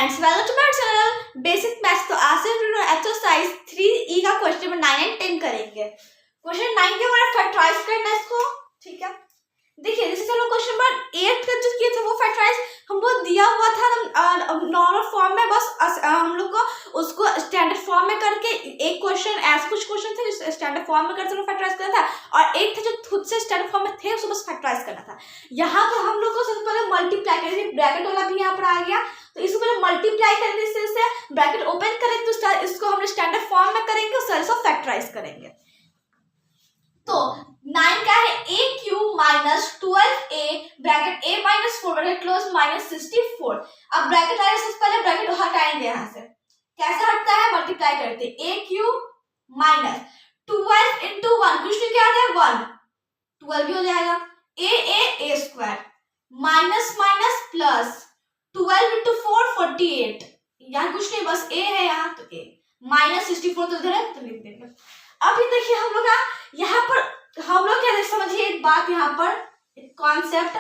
Friends, welcome to my channel basic maths. तो आज से एक्सरसाइज 3E का क्वेश्चन नंबर 9 एंड 10 करेंगे। क्वेश्चन 9 के हमारा फैक्टराइज करना है इसको, ठीक है। देखिए जैसे चलो क्वेश्चन नंबर 8 का जो किए थे वो फैक्टराइज हमको दिया हुआ था नॉर्मल फॉर्म में, बस हम लोग को उसको स्टैंडर्ड फॉर्म में करके एक क्वेश्चन ऐसे कुछ क्वेश्चन थे जो स्टैंडर्ड फॉर्म में करके फैक्टराइज करना था और एक था जो खुद से स्टैंडर्ड फॉर्म में थे उसको बस फैक्टराइज करना था। यहाँ पर हम लोग को सबसे पहले मल्टीप्लाई करेंगे, ब्रैकेट वाला भी यहाँ पर आ गया तो इसको पहले मल्टीप्लाई करेंगे, इससे ब्रैकेट ओपन करेंगे तो इसको हम स्टैंडर्ड फॉर्म में करेंगे और सारे फैक्टराइज करेंगे। तो 9 का है a cube minus 12a bracket a minus 4 bracket close minus 64। अब ब्रैकेट आया सबसे पहले ब्रैकेट हटाएंगे यहाँ से। कैसे हटता है? मल्टीप्लाई करते a क्यूब माइनस 12 इंटू 1 कुछ नहीं क्या आ जाएगा 1, 12 भी हो जाएगा a square minus minus plus 12 into 4 48। यहाँ कुछ नहीं बस a है यहाँ तो a माइनस 64 तो इधर है तो लिख देंगे। अभी देखिए हम लोग यहाँ पर हम लोग क्या समझिए एक बात, यहाँ पर एक कॉन्सेप्ट,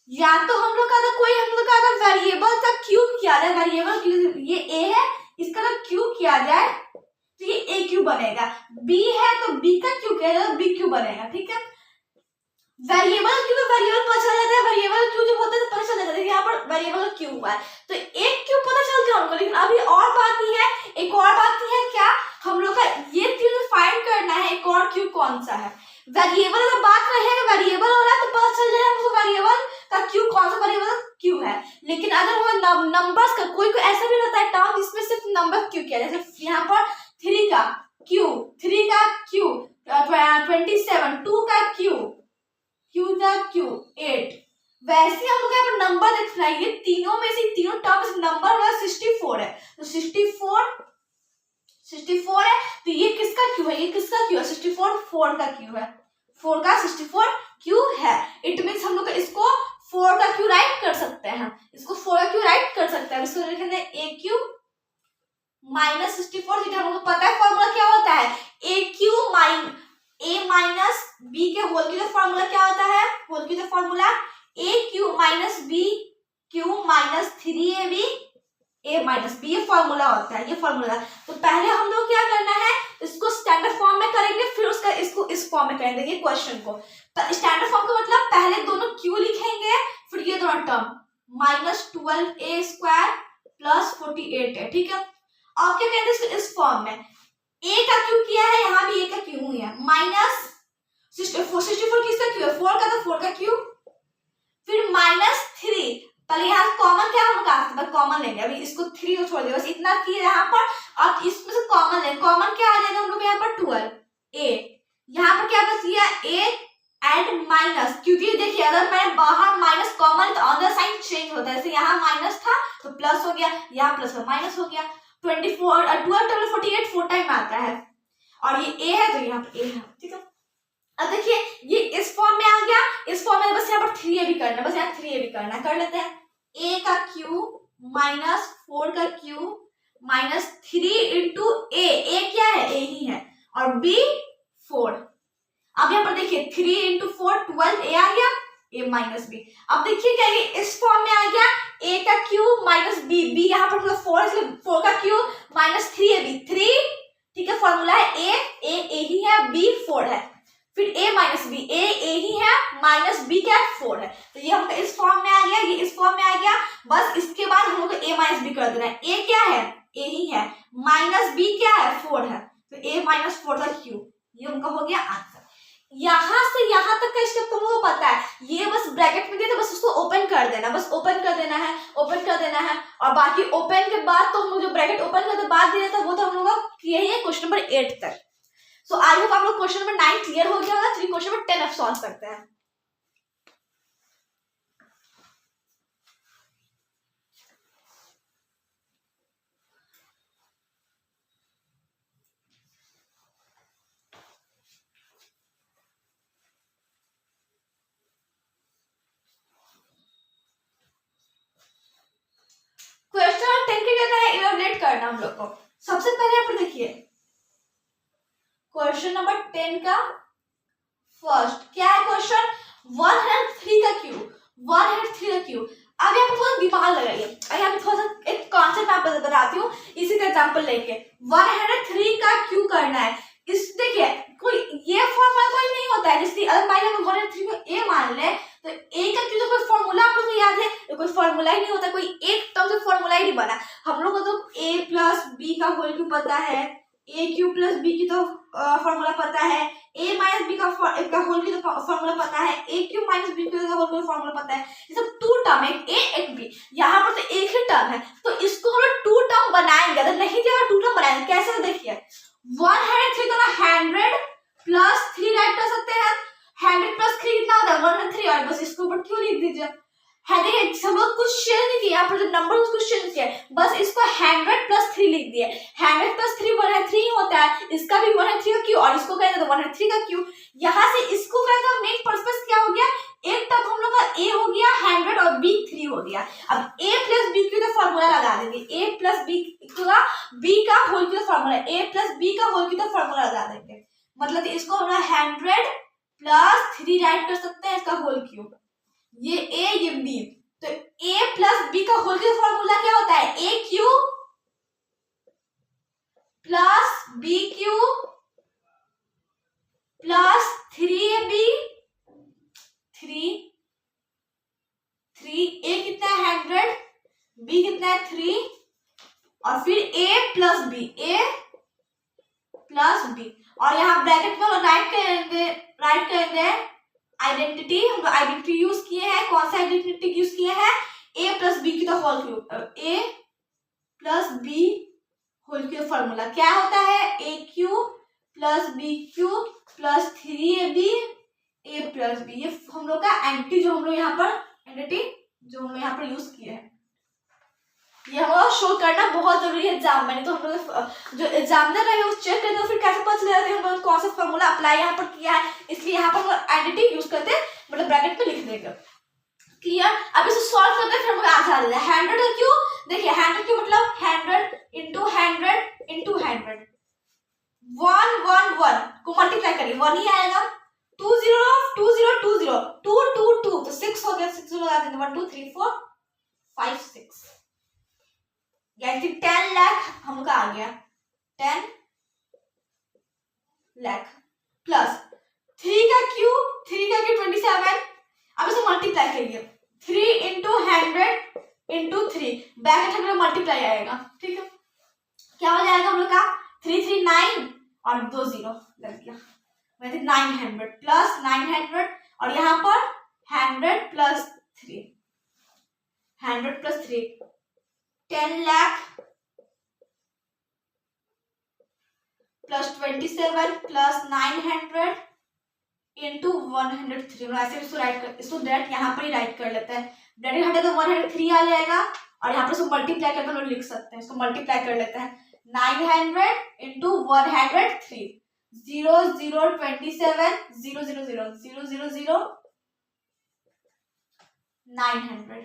या तो हम लोग का कोई हम लोग का वेरिएबल का क्यूब किया जाए, वेरिएबल ये a है इसका अगर क्यूब किया जाए तो ये a क्यूब बनेगा, b है तो b का क्यूब किया जाए तो b क्यूब बनेगा, ठीक है। वेरिएबल क्यूब वेरिएबल पता चल जाता है, वेरिएबल क्यूब जब होता है तो पता चल जाता है। यहाँ पर वेरिएबल क्यूब है तो एक क्यूब पता चल गया हमको, लेकिन अभी और बाकी है, एक और बाकी है क्या, हम लोग का ये क्यूब फाइंड करना है एक और क्यूब कौन सा है। वेरिएबल अगर बात रहेगा वेरिएबल हो रहा है तो पता चल जाएगा हमको वेरिएबल का क्यूब कौन सा वेरिएबल क्यूब है। लेकिन अगर वो नंबर्स का कोई ऐसा भी रहता है टर्म जिसमें सिर्फ नंबर क्यूब किया, जैसे यहाँ पर 3 का क्यूब 27, 2 का क्यूब 8, वैसे हम लोग यहाँ पर नंबर देख रहा है, ये तीनों में से तीनों टर्म्स नंबर वाला 64 है तो 64 है तो ये किसका क्यूब है, ये किसका क्यूब है 64 4 का क्यूब है, 4 का 64 क्यूब है। इट मींस हम लोग इसको 4 का क्यूब राइट कर सकते हैं, इसको 4 का क्यूब राइट कर सकते हैं। इसको लिखेंगे a क्यूब माइनस 64, जिसे हमको पता है फॉर्मूला क्या होता है, a cube a minus b के होल की फॉर्मूला क्या होता है, होल की formula a cube minus b cube minus 3ab a minus b, ये फॉर्मूला होता है, ये फॉर्मूला। तो पहले हम लोग क्या करना है, इसको स्टैंडर्ड फॉर्म में करेंगे फिर उसका इसको इस फॉर्म में करेंगे। ये क्वेश्चन को स्टैंडर्ड फॉर्म का मतलब पहले दोनों क्यू लिखेंगे फिर ये दोनों term minus 12a square plus 48 है, ठीक है। अब क्या कहते हैं इसको इस फॉर्म में a का क्यू किया है, यहाँ भी a का क्यू ही है, माइनस 64 किसका क्यू है 4 का, तो 4 का क्यू, फिर माइनस 3, पहले यहाँ कॉमन क्या हम लोग कॉमन लेंगे, अभी इसको 3 को छोड़ दिया बस इतना किया यहाँ पर, अब इसमें से कॉमन लेंगे, कॉमन क्या आ जाएगा हम लोग यहाँ पर 12a, यहाँ पर क्या बच गया a एंड माइनस, क्योंकि देखिए अगर मैं बाहर माइनस कॉमन तो अदर साइन चेंज होता है, जैसे यहाँ माइनस था तो प्लस हो गया, यहाँ प्लस माइनस हो गया, 24 12 48 4 टाइम आता है और ये a है तो यहाँ पर a है, ठीक है। अब देखिए ये इस फॉर्म में आ गया, इस फॉर्म में बस यहाँ पर 3a भी करना है, बस यहाँ 3a भी करना है, कर लेते हैं। a का क्यूब माइनस 4 का क्यूब माइनस 3 इंटू a क्या है a ही है और b 4। अब यहाँ पर देखिए 3 इंटू 4 12a आ गया a माइनस b। अब देखिए क्या ये इस फॉर्म में आ गया a का क्यूब माइनस b यहाँ पर 4 इसलिए 4 का क्यूब माइनस 3ab 3, ठीक है। फॉर्मूला है a ही है b 4 है, फिर a माइनस b a ही है माइनस b क्या 4 है, तो ये हम इस फॉर्म में आ गया, ये इस फॉर्म में आ गया। बस इसके बाद हम लोग को a माइनस b कर देना है, a क्या है a ही है माइनस b क्या है 4 है तो a माइनस 4 का क्यूब, ये उनका हो गया आंसर। यहाँ से यहाँ तक का स्टेप तुम लोगों को पता है, ये बस ब्रैकेट में दिया तो बस उसको ओपन कर देना, बस ओपन कर देना है, ओपन कर देना है। और बाकी ओपन के बाद तो हम लोग जो ब्रैकेट ओपन करने के बाद दिया था वो तो हम लोग किए ही है क्वेश्चन नंबर 8 तक। सो आई होप आप लोग क्वेश्चन नंबर 9 क्लियर हो गया होगा। चलिए क्वेश्चन नंबर 10 अब सॉल्व करते हैं। क्वेश्चन नंबर 10 के कहता है इवैल्यूएट करना हम लोग को। सबसे पहले यहाँ पर देखिए क्वेश्चन नंबर 10 का फर्स्ट क्या है क्वेश्चन, 103 का क्यूब 103 का क्यूब। अब यहाँ पर थोड़ा दिमाग लगाइए, यहाँ पर थोड़ा सा एक कॉन्सेप्ट मैं आपको बताती हूँ इसी का एग्जांपल लेके। 103 का क्यू करना है। इस देखिए कोई ये फॉर्मूला कोई नहीं होता है, जैसे अगर मान लो 103 को ए मान ले तो ए का क्यू तो कोई फॉर्मूला आप लोग को याद है? तो कोई फॉर्मूला ही नहीं होता, कोई एक टर्म से फॉर्मूला ही नहीं बना। हम लोग को तो ए प्लस बी का होल क्यू पता है, ए क्यू प्लस बी की तो फॉर्मूला पता है, ए माइनस बी का होल की तो फॉर्मूला पता है, ए क्यू माइनस बी का होल की फॉर्मूला पता है। ये सब टू टर्म है, एक ए एक बी, यहाँ पर तो एक ही टर्म है, तो इसको हम लोग टू टर्म बनाएंगे। अगर नहीं दिया टू टर्म बनाएंगे कैसे, देखिए 103 को ना 100 प्लस 3 राइट कर सकते हैं। 100 प्लस 3 कितना होता है 103, और बस इसको ऊपर क्यों लिख दीजिए है। देखिए हम लोग कुछ चेंज नहीं किया, यहाँ पर जो नंबर उसको चेंज किया, बस इसको 100 प्लस 3 लिख दिए। 100 प्लस 3 103 होता है, इसका भी 103 का क्यू, और इसको कहते हैं 103 का क्यू। यहाँ से इसको कहते हैं मेन पर्पस क्या हो गया, एक टर्म हम लोग का ए हो गया 100 और बी 3 हो गया। अब ए प्लस बी क्यू का फॉर्मूला लगा देंगे, ए प्लस बी का बी का होल क्यू का फॉर्मूला, ए प्लस बी का होल क्यू का फॉर्मूला लगा देंगे। मतलब इसको हम 100 प्लस 3 राइट कर सकते हैं, इसका होल क्यू, ये ए ये बी। तो ए प्लस बी का होल क्यू फॉर्मूला क्या होता है, A cube plus B cube plus 3ab 3 A कितना है 100, बी कितना है 3, और फिर ए प्लस बी, और यहाँ ब्रैकेट में राइट करेंगे आइडेंटिटी। हम लोग आइडेंटिटी यूज किए हैं, कौन सा आइडेंटिटी यूज किए हैं, ए प्लस बी की तो whole cube, A plus B whole cube formula क्या होता है, A cube plus B cube plus 3ab A plus B. ये हम लोग का एंटिटी जो हम लोग यहाँ पर एंटिटी जो हम लोग यहाँ पर यूज किए हैं, ये हम लोग शो करना बहुत जरूरी है एग्जाम में। तो हम लोग जो एग्जामिनर है वो चेक करते हैं, फिर कैसे पता चलेगा हम लोग कौन सा फॉर्मूला अप्लाई यहाँ पर किया है, इसलिए यहाँ पर हम लोग आइडेंटिटी यूज करते हैं, मतलब ब्रैकेट में लिख देंगे। क्लियर। अब इसे सॉल्व करते हैं, फिर हमें आंसर आ जाता है 100 का क्यू। देखिए 100 क्यू मतलब 100 इंटू 100 इंटू 100, 1 को मल्टीप्लाई करिए 1 ही आएगा, 2 तो 6 हो गया, 6 लगा देंगे 1 2 3 4 5 6, यानी 10 लाख हम लोग का आ गया, 10 लाख प्लस 3 का क्यू 27। अब इसे मल्टीप्लाई करिए 3 इंटू 100 इंटू 3, ब्रैकेट में मल्टीप्लाई आएगा, ठीक है। क्या हो जाएगा हम लोग का 3 3 9 और 2 0 लग गया, 900 प्लस 900, और यहाँ पर 100 plus 3 10 lakh plus 27 plus 900 into 103। ऐसे इसको राइट कर, इसको डायरेक्ट यहाँ पर ही राइट कर लेते हैं, डायरेक्ट हटे तो 103 आ जाएगा, और यहाँ पर इसको मल्टीप्लाई करके हम लोग लिख सकते हैं, इसको मल्टीप्लाई कर लेते हैं 900 इंटू 103, 0 0 27 0 0 0 0 0 0 900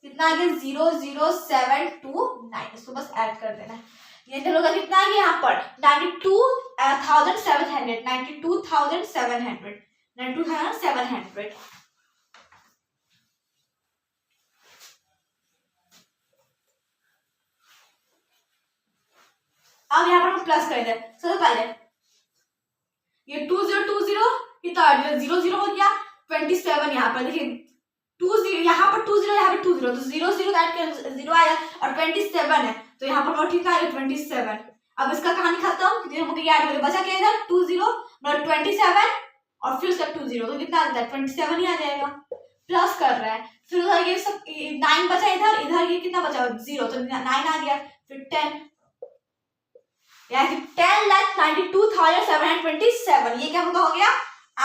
कितना आ गया 00729, इसको बस ऐड कर देना है। ये तो लोग कितना आ गया यहाँ पर 92,700। अब यहाँ पर हम प्लस कर दें, सबसे पहले ये 2020 कितना 0 0 हो गया, 27 यहाँ पर देखिए 20 यहाँ पर 20 यहाँ पर 20, तो 0 0 ऐड कर 0 आया, और 27 है तो यहाँ पर ठीक आएगा 27। अब इसका कहानी खत्म, हमको याद हो गया, बचा क्या इधर 20 और 27 और फिर उसका 20, तो कितना आता है 27 ही आ जाएगा, प्लस कर रहा है। फिर उधर ये सब 9 बचा, इधर ये कितना बचा 0, तो 9 आ गया, फिर 10 यानी 10,92,727, ये क्या हो गया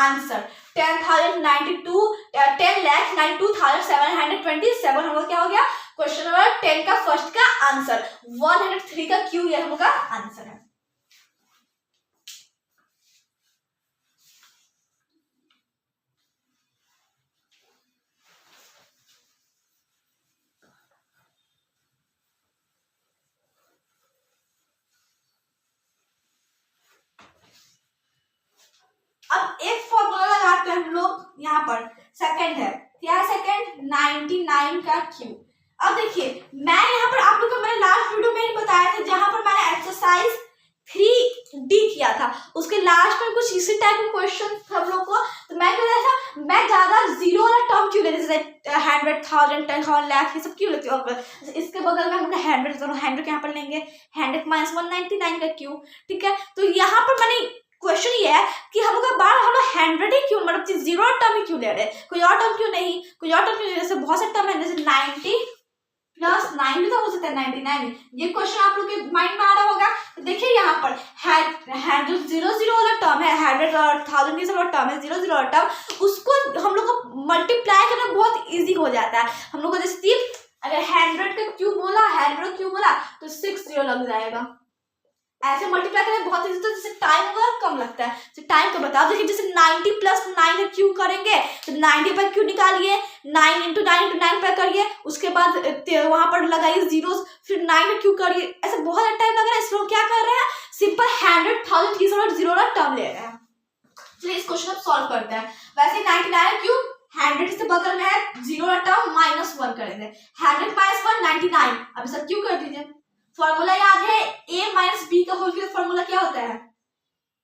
आंसर 10,92,727 हम लोग क्या हो गया क्वेश्चन नंबर 10 का फर्स्ट का आंसर। 103 का क्यू ये हम लोग का आंसर है। अब एक फॉर्मूला लगाते हैं हम लोग यहाँ पर, सेकंड है क्या, सेकंड 99 का क्यू। अब देखिए मैं यहाँ पर आप लोग को मैंने लास्ट वीडियो में ही बताया था, जहां पर मैंने एक्सरसाइज 3D किया था, उसके लास्ट में कुछ इसी टाइप के क्वेश्चन हम लोग को, तो मैं क्या था, मैं ज्यादा जीरो वाला टर्म क्यों लेती, जैसे 100, 1000, 10,000, लाख, ये सब क्यों लेती हूँ। इसके बगल में हम 100 यहाँ पर लेंगे, 100 माइनस 199 का क्यों, ठीक है। तो यहाँ पर मैंने क्वेश्चन ये है कि हम लोग बार हम लोग 100 ही क्यों, मतलब जीरो टर्म ही क्यों ले रहे हैं, कोई और टर्म क्यों नहीं, कोई और टर्म क्यों नहीं, जैसे बहुत सारे टर्म है, जैसे 90 प्लस 9 भी तो हो सकता है 99। ये क्वेश्चन आप लोग के माइंड में आ रहा होगा। तो देखिए यहाँ पर है जो 0 वाला टर्म है, 100 और 1000 ये सब वाला टर्म है, 0 वाला टर्म, उसको हम लोग को मल्टीप्लाई करना बहुत इजी हो जाता है। हम लोग को जैसे अगर 100 का क्यूब बोला, 100 क्यूब बोला तो 6 0 लग जाएगा, ऐसे मल्टीप्लाई करने बहुत इजी। तो जैसे टाइम वगैरह कम लगता है, तो टाइम का बताओ। देखिए जैसे 90 प्लस 9 का क्यूब करेंगे तो 90 पर क्यूब निकालिए, 9 इंटू 9 पर करिए, उसके बाद वहां पर लगाइए जीरो, फिर 9 का क्यूब करिए, ऐसे बहुत टाइम लग रहा है। इसलिए क्या कर रहे हैं, सिंपल 100, 1000 जीरो वाला टर्म ले रहे हैं। चलिए इस क्वेश्चन को सॉल्व करते हैं। वैसे 99 क्यूब 100 से बगल में है, जीरो वाला टर्म -1 करेंगे, 100 माइनस 1 99। अब सब क्यों कर दीजिए, फॉर्मूला याद है, a माइनस बी का होल क्यूब फॉर्मूला क्या होता है,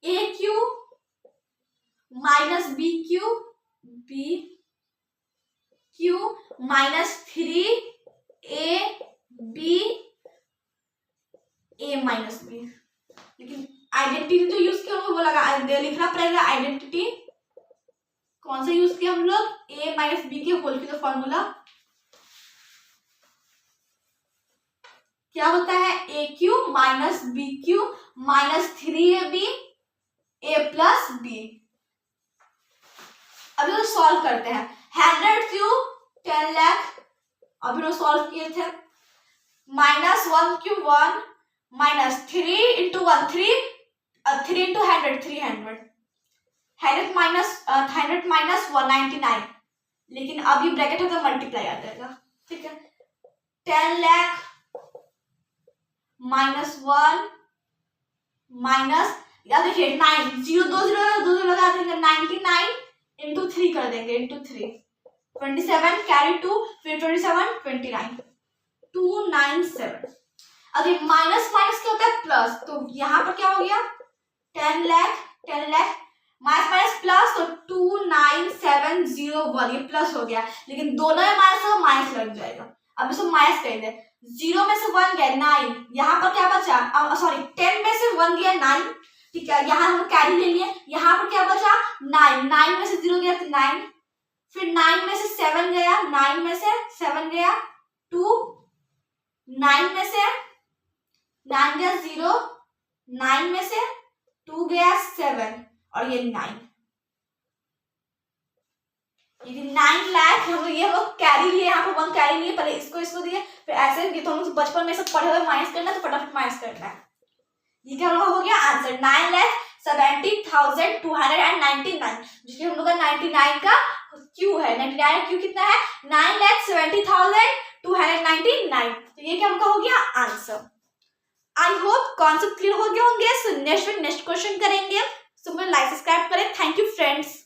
a cube minus B cube minus 3 ab a minus B. लेकिन आइडेंटिटी जो यूज किया वो लगा लिखना पड़ेगा, आइडेंटिटी कौन सा यूज किया हम लोग, a माइनस बी के होल क्यूब फॉर्मूला क्या होता है, a cube minus B cube minus 3ab a plus b. अभी तो सॉल्व करते हैं। 100 क्यूब 10 लाख, अभी तो सॉल्व किए थे, -1 cube 1 minus 3 into 1 3 into 100 300, 100 minus 199, लेकिन अब ये ब्रैकेट होगा मल्टीप्लाई आ जाएगा, ठीक है। 10 लाख -1 माइनस, या देखिए 9 0 2 0 लगा देंगे, 99 इंटू 3 कर देंगे, इंटू 3 27 कैरी 2, फिर 27 29 297। अगर माइनस माइनस क्या होता है, प्लस, तो यहाँ पर क्या हो गया 10 लाख माइनस माइनस प्लस, तो 29701, ये प्लस हो गया, लेकिन दोनों में माइनस लग जाएगा। अब इसको माइनस कर दे, 0 में से 1 गया 9, यहाँ पर क्या बचा, सॉरी 10 में से 1 गया 9, ठीक है, यहाँ हम कैरी ले लिए, यहाँ पर क्या बचा 9 में से 0 गया तो 9, फिर 9 में से 7 गया, 9 में से 7 गया 2, 9 में से 9 गया 0, 9 में से 2 गया 7, और ये 9, ये 9 लाख हम ये वो कैरी लिए, यहाँ पर 1 कैरी लिए, पहले इसको दिए, फिर ऐसे ये तो हम बचपन में सब पढ़े हुए, माइनस करना तो फटाफट माइनस करना है। ये क्या हो गया आंसर 9,70,299, जो कि हम लोग का 99 का क्यू है, 99 क्यू कितना है 9,70,299, तो ये क्या हमका हो गया answer. I hope concept clear हो गए होंगे। सो नेक्स्ट क्वेश्चन करेंगे, सो लाइक सब्सक्राइब करें। Thank you friends.